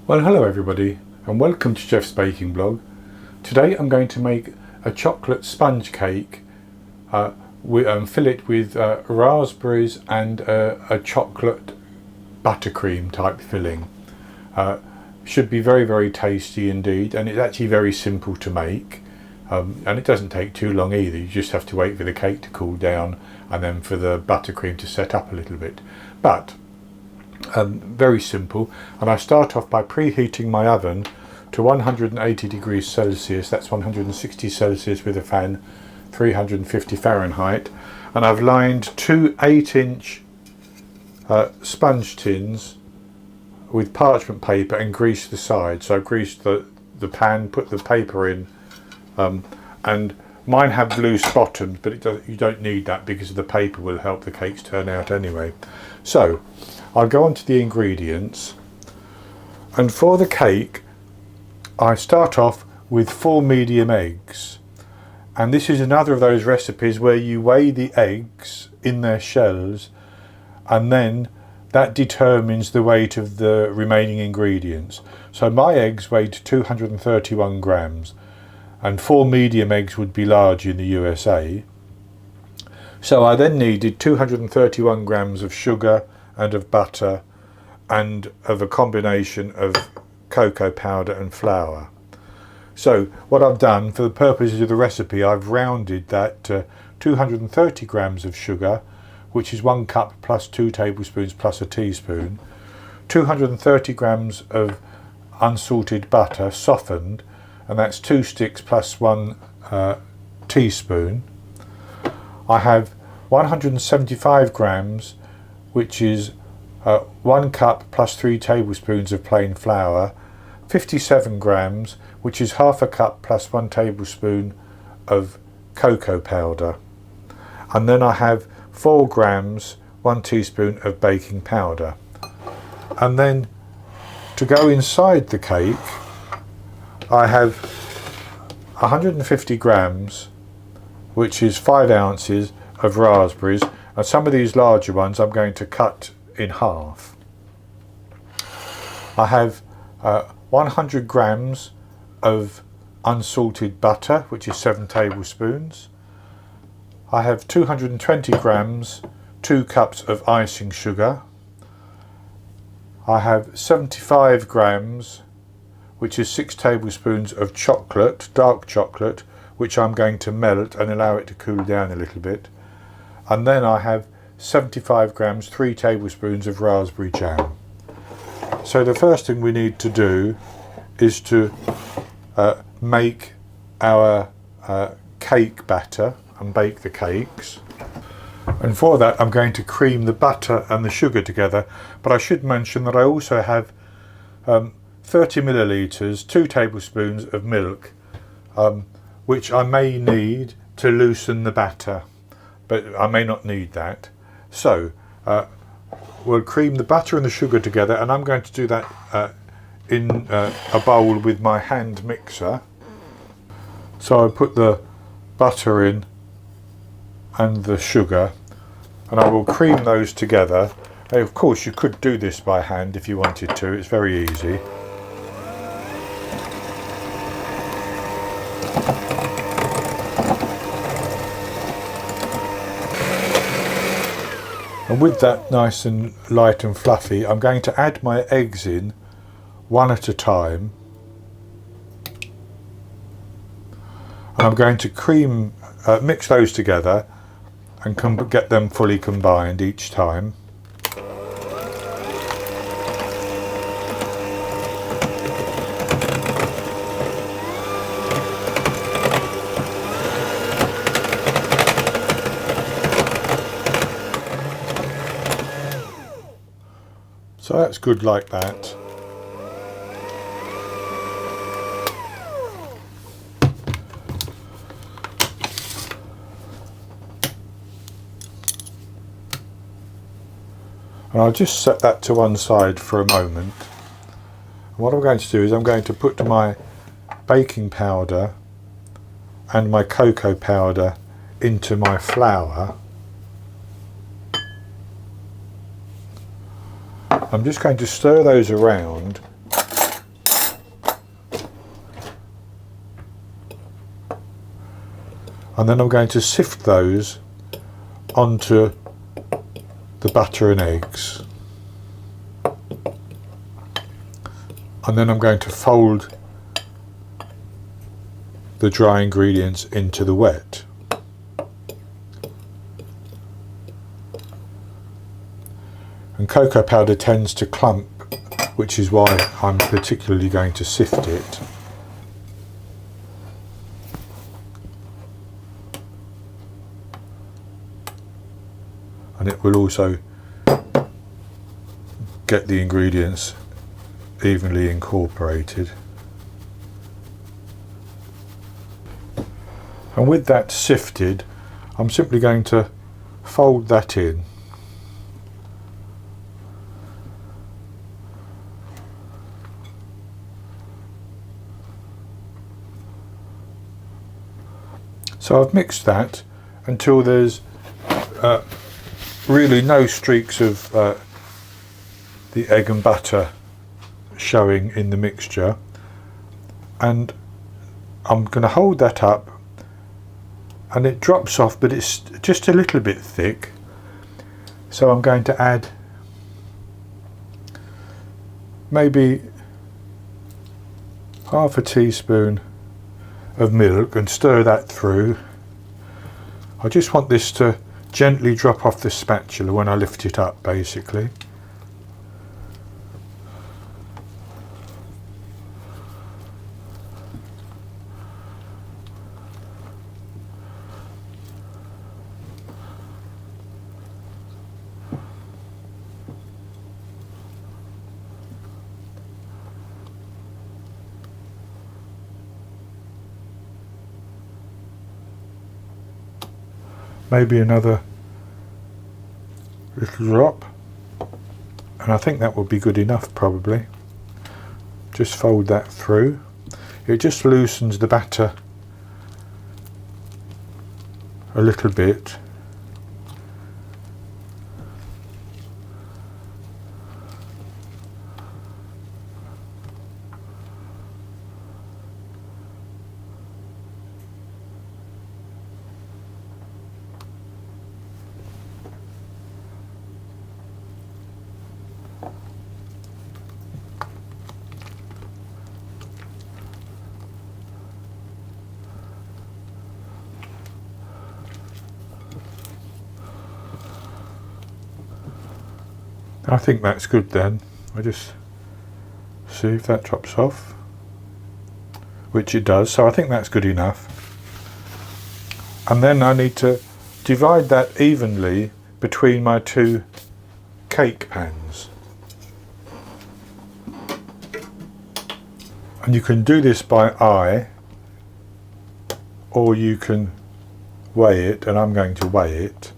Well, hello everybody and welcome to Jeff's Baking Blog. Today I'm going to make a chocolate sponge cake, fill it with raspberries and a chocolate buttercream type filling. Should be very tasty indeed, and it's actually very simple to make, and it doesn't take too long either. You just have to wait for the cake to cool down and then for the buttercream to set up a little bit. But very simple, and I start off by preheating my oven to 180 degrees Celsius. That's 160 Celsius with a fan, 350 Fahrenheit, and I've lined two 8-inch sponge tins with parchment paper and greased the sides. So I've greased the pan, put the paper in, and mine have loose bottoms, but you don't need that because the paper will help the cakes turn out anyway. So I'll go on to the ingredients, and for the cake I start off with 4 medium eggs, and this is another of those recipes where you weigh the eggs in their shells and then that determines the weight of the remaining ingredients. So my eggs weighed 231 grams, and 4 medium eggs would be large in the USA. So I then needed 231 grams of sugar and of butter and of a combination of cocoa powder and flour. So what I've done for the purposes of the recipe, I've rounded that to 230 grams of sugar, which is 1 cup plus 2 tablespoons plus a teaspoon, 230 grams of unsalted butter softened, and that's 2 sticks plus 1 teaspoon. I have 175 grams, which is 1 cup plus 3 tablespoons of plain flour, 57 grams, which is half a cup plus 1 tablespoon of cocoa powder, and then I have 4 grams, 1 teaspoon of baking powder. And then to go inside the cake, I have 150 grams, which is 5 ounces of raspberries, and some of these larger ones I'm going to cut in half. I have 100 grams of unsalted butter, which is 7 tablespoons. I have 220 grams, 2 cups of icing sugar. I have 75 grams, which is 6 tablespoons of chocolate, dark chocolate, which I'm going to melt and allow it to cool down a little bit. And then I have 75 grams, 3 tablespoons of raspberry jam. So the first thing we need to do is to make our cake batter and bake the cakes. And for that I'm going to cream the butter and the sugar together, but I should mention that I also have 30 millilitres, 2 tablespoons of milk, which I may need to loosen the batter, but I may not need that. So we'll cream the butter and the sugar together, and I'm going to do that in a bowl with my hand mixer. So I put the butter in and the sugar, and I will cream those together. Of course you could do this by hand if you wanted to, it's very easy. And with that nice and light and fluffy, I'm going to add my eggs in one at a time. And I'm going to mix those together and get them fully combined each time. So that's good like that. And I'll just set that to one side for a moment. And what I'm going to do is I'm going to put my baking powder and my cocoa powder into my flour. I'm just going to stir those around and then I'm going to sift those onto the butter and eggs, and then I'm going to fold the dry ingredients into the wet. And cocoa powder tends to clump, which is why I'm particularly going to sift it. And it will also get the ingredients evenly incorporated. And with that sifted, I'm simply going to fold that in. So I've mixed that until there's really no streaks of the egg and butter showing in the mixture, and I'm going to hold that up, and it drops off, but it's just a little bit thick, so I'm going to add maybe half a teaspoon of milk and stir that through. I just want this to gently drop off the spatula when I lift it up, basically. Maybe another little drop, and I think that will be good enough probably. Just fold that through. It just loosens the batter a little bit. I think that's good then. I just see if that drops off, which it does, so I think that's good enough. And then I need to divide that evenly between my two cake pans. And you can do this by eye, or you can weigh it, and I'm going to weigh it.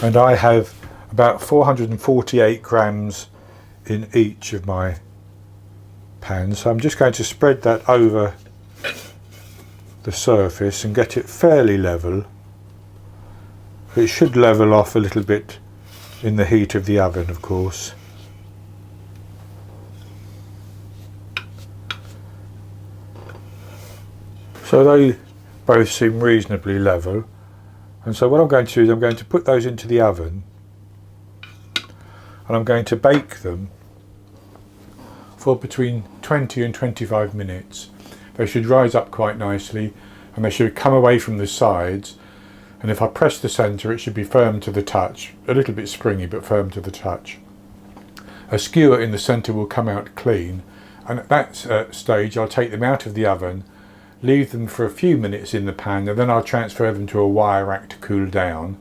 And I have about 448 grams in each of my pans. So I'm just going to spread that over the surface and get it fairly level. It should level off a little bit in the heat of the oven, of course. So they both seem reasonably level. And so what I'm going to do is I'm going to put those into the oven, and I'm going to bake them for between 20 and 25 minutes. They should rise up quite nicely, and they should come away from the sides, and if I press the centre it should be firm to the touch, a little bit springy but firm to the touch. A skewer in the centre will come out clean, and at that stage I'll take them out of the oven, leave them for a few minutes in the pan, and then I'll transfer them to a wire rack to cool down.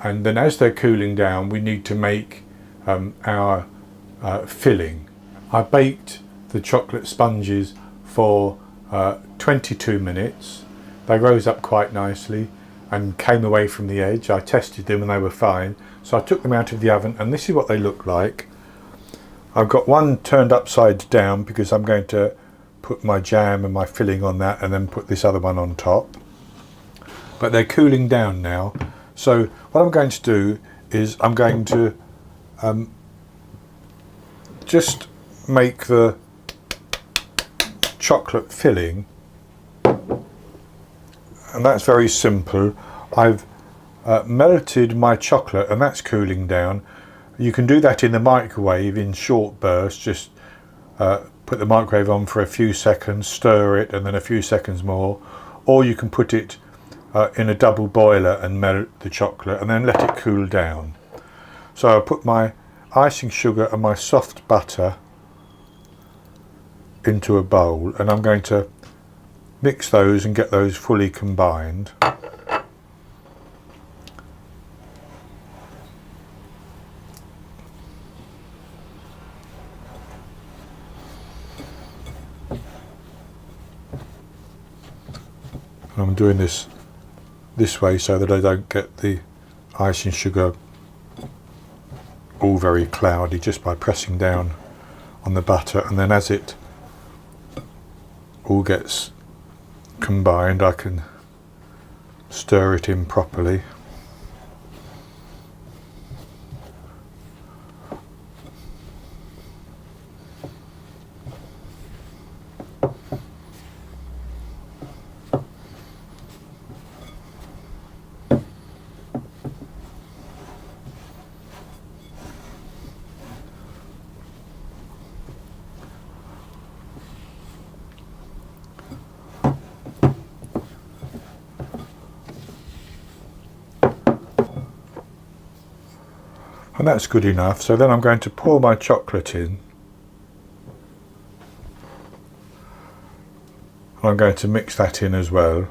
And then as they're cooling down, we need to make our filling. I baked the chocolate sponges for 22 minutes. They rose up quite nicely and came away from the edge. I tested them and they were fine. So I took them out of the oven, and this is what they look like. I've got one turned upside down because I'm going to put my jam and my filling on that and then put this other one on top. But they're cooling down now. So what I'm going to do is I'm going to just make the chocolate filling, and that's very simple. I've melted my chocolate and that's cooling down. You can do that in the microwave in short bursts. Just put the microwave on for a few seconds, stir it, and then a few seconds more, or you can put it in a double boiler and melt the chocolate and then let it cool down. So I'll put my icing sugar and my soft butter into a bowl, and I'm going to mix those and get those fully combined. I'm doing this way so that I don't get the icing sugar all very cloudy, just by pressing down on the butter, and then as it all gets combined I can stir it in properly. And that's good enough. So then I'm going to pour my chocolate in. And I'm going to mix that in as well.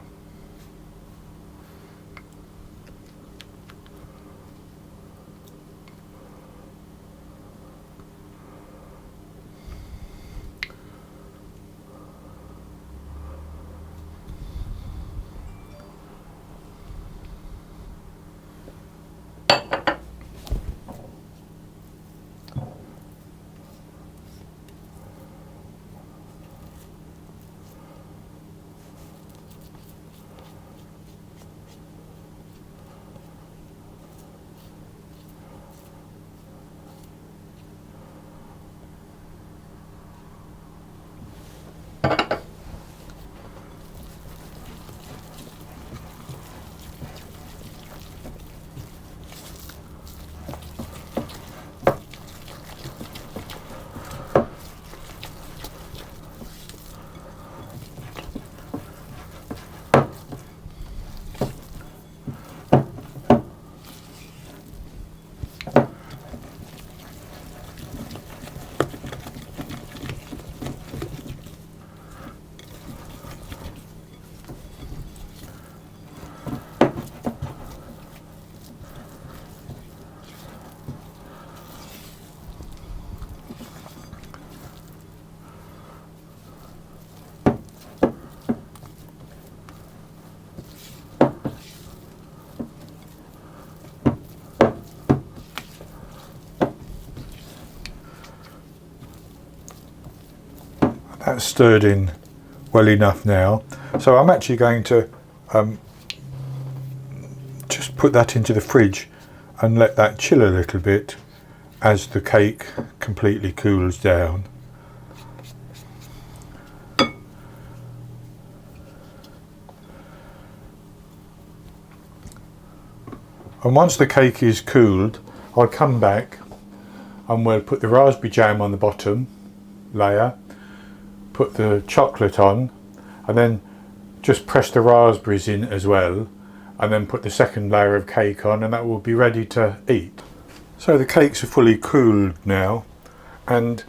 That's stirred in well enough now. So I'm actually going to just put that into the fridge and let that chill a little bit as the cake completely cools down. And once the cake is cooled, I'll come back and we'll put the raspberry jam on the bottom layer, put the chocolate on, and then just press the raspberries in as well, and then put the second layer of cake on, and that will be ready to eat. So the cakes are fully cooled now, and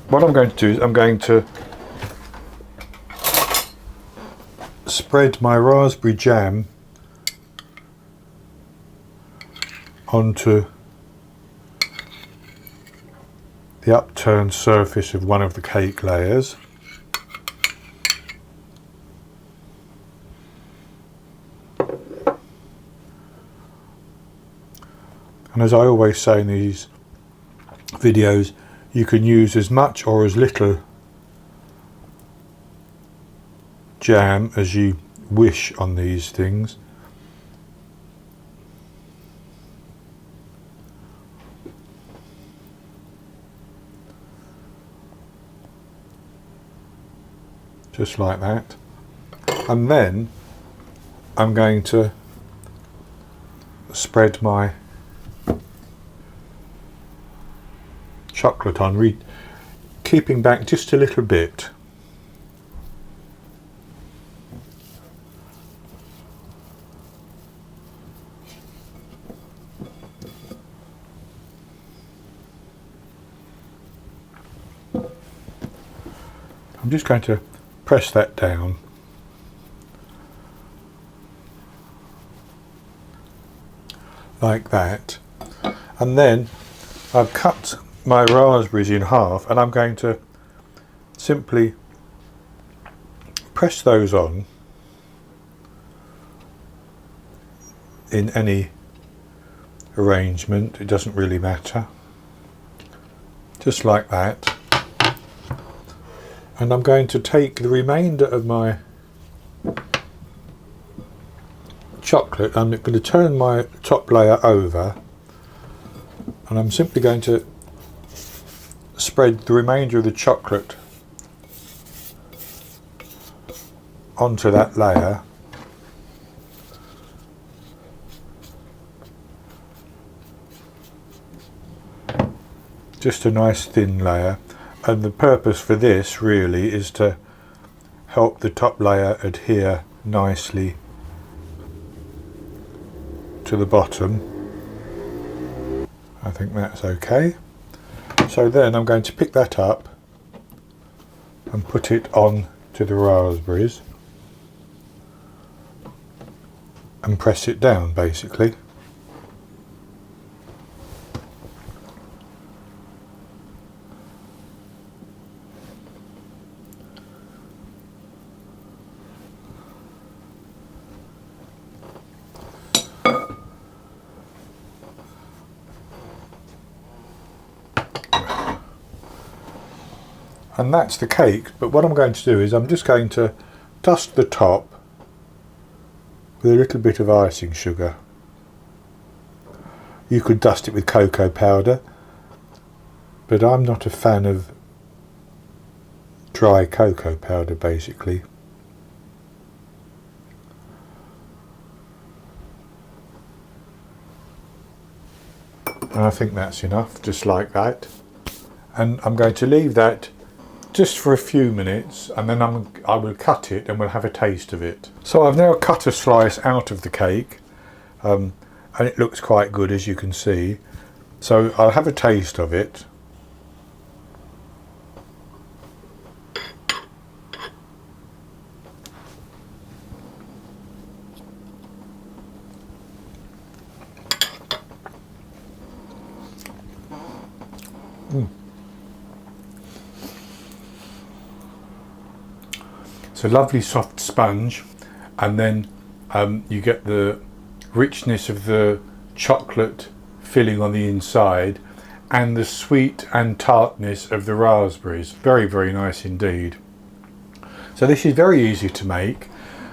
what I'm going to do is I'm going to spread my raspberry jam onto the upturned surface of one of the cake layers. And as I always say in these videos, you can use as much or as little jam as you wish on these things. just like that. And then I'm going to spread my chocolate on, keeping back just a little bit. I'm just going to press that down. Like that. And then I've cut my raspberries in half, and I'm going to simply press those on in any arrangement, it doesn't really matter, just like that. And I'm going to take the remainder of my chocolate, I'm going to turn my top layer over, and I'm simply going to spread the remainder of the chocolate onto that layer. Just a nice thin layer, and the purpose for this really is to help the top layer adhere nicely to the bottom. I think that's okay. So then I'm going to pick that up and put it on to the raspberries and press it down basically. And that's the cake, but what I'm going to do is I'm just going to dust the top with a little bit of icing sugar. You could dust it with cocoa powder, but I'm not a fan of dry cocoa powder basically. And I think that's enough, just like that. And I'm going to leave that just for a few minutes, and then I will cut it and we'll have a taste of it. So I've now cut a slice out of the cake, and it looks quite good, as you can see. So I'll have a taste of it. It's a lovely soft sponge, and then you get the richness of the chocolate filling on the inside and the sweet and tartness of the raspberries. Very, very nice indeed. So this is very easy to make,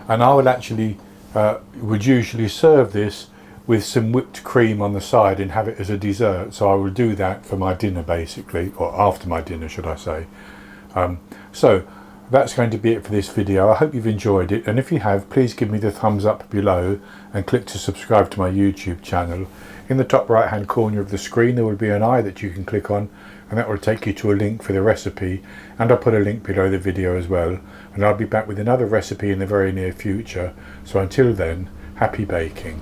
and I would actually would usually serve this with some whipped cream on the side and have it as a dessert. So I will do that for my dinner basically, or after my dinner should I say. So that's going to be it for this video. I hope you've enjoyed it, and if you have, please give me the thumbs up below and click to subscribe to my YouTube channel. In the top right hand corner of the screen there will be an eye that you can click on, and that will take you to a link for the recipe, and I'll put a link below the video as well. And I'll be back with another recipe in the very near future. So until then, happy baking.